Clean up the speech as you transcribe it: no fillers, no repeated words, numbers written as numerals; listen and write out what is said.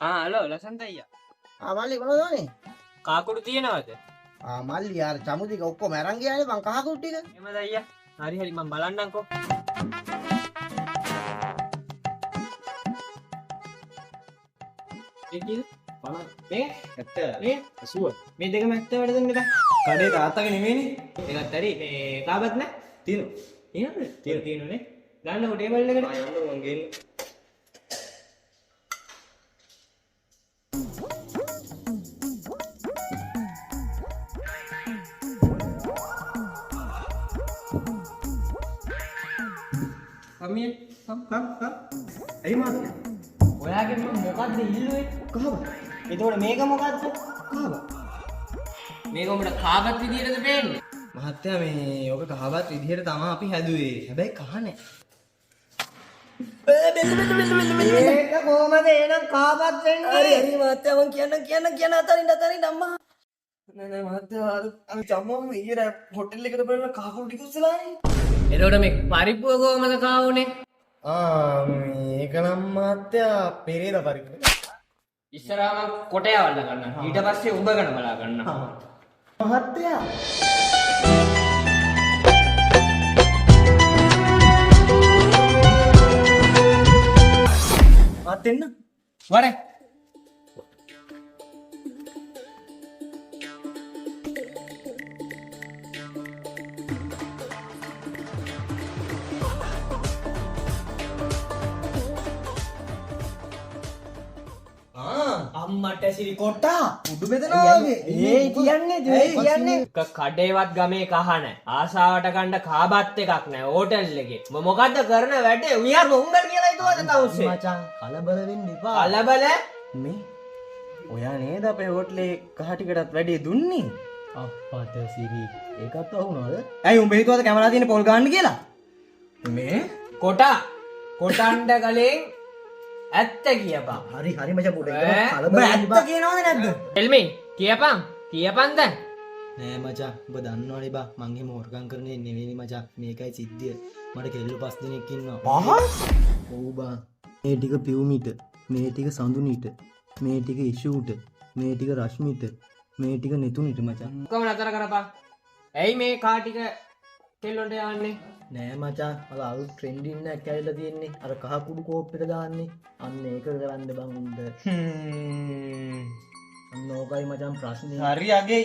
Hello Lasantha අයියා. මල්ලි මොනවද ඕනේ? කාකුඩු තියෙනවද? මල්ලි යාර චමු ටික ඔක්කොම අරන් ගියානේ මං කහකුරු ටික. එහෙමද අයියා? හරි හරි මම බලන්නම්කෝ. ඒ කීයද? 50. මේ 70. මේ 80. මේ දෙකම 70ට දෙන්න බෑ. කඩේ තාත්තගේ නෙමෙයිනේ. ඒකත් හරි. මේ කාබත් නැහැ. තියෙනවා. තියෙනවනේ. දාන්නකෝ ටේබල් එකට. යන්න මං ගේන්න. කමිය. ඇයි මාත්? ඔයාගේ මොකද්ද ඉල්ලුවේ? කහව. එතකොට මේක මොකද්ද? කහව. මේක උඹට කාබත් විදියටද පේන්නේ? මහත්තයා මේ ඔක කහවත් විදිහට තමයි අපි හැදුවේ. හැබැයි කහ නැහැ. මේක කොහමද එහෙනම් කාබත් වෙන්නේ? හරි මහත්තයා මං කියන්න අතරින් අම්මා. නෑ මහත්තයා අර චම්මෝම ඊයේ හොටෙල් එකට බලලා කහකුරු ටික උස්සලානේ. එතකොට මේ පරිප්පුව කොහමද කාවුනේ? මේක නම් මහත්තයා පෙරේද පරිප්පු. ඉස්සරහා මම කොටය වල්ල ගන්නවා. ඊට පස්සේ උඹ ගැන බලා ගන්නවා. මහත්තයා එන්න වරේ. අම්මට සිරි කොට්ටා උඩු බෙදනවා වගේ. කියන්නේ කඩේවත් ගමේ කහන ආසාවට ගන්න කාබත් එකක් නෑ හෝටල් එකේ. මොකද්ද කරන වැඩේ? උයර් මොංගල් කියලා හිතුවද තවුස්සේ? මචං කලබල වෙන්න එපා. කලබල මේ ඔයා නේද අපේ හෝටලේ කහ ටිකටත් වැඩි දුන්නේ? අප්පට සිරි ඒකත් වුණාද? ඇයි උඹ හිතුවද කැමරා තියෙන පොල් ගන්න කියලා? මේ කොටන්ඩ කලින් ඇත්ත කියපන්. හරි මචං පොඩ්ඩක් කලබල ඇත්ත කියනවද නැද්ද? එල්මේ කියපන් දැන්. නෑ මචං උඹ දන්නවනේ බා මං එහෙම හොරකම් කරන්නේ නෙවෙයි මචං. මේකයි සිද්ධිය. මට කෙල්ල 5 දෙනෙක් ඉන්නවා. ඔව් බා. මේ ටික පියුමිට, මේ ටික සඳුනිට, මේ ටික ඉෂුට, මේ ටික රශ්මිට, මේ ටික නෙතුනිට මචං. කොහොම නතර කරපන්. ඇයි මේ කා ටික කෙල්ලොන්ට යන්නේ? නෑ මචං අර අලුත් ට්‍රෙන්ඩින් එකක් ඇවිල්ලා තියෙන්නේ. අර කහ කුඩු කෝප්පෙට දාන්නේ. අන්න ඒක කරන්න බං උන්ට. අන්න ඕකයි මචං ප්‍රශ්නේ. හරි අගේ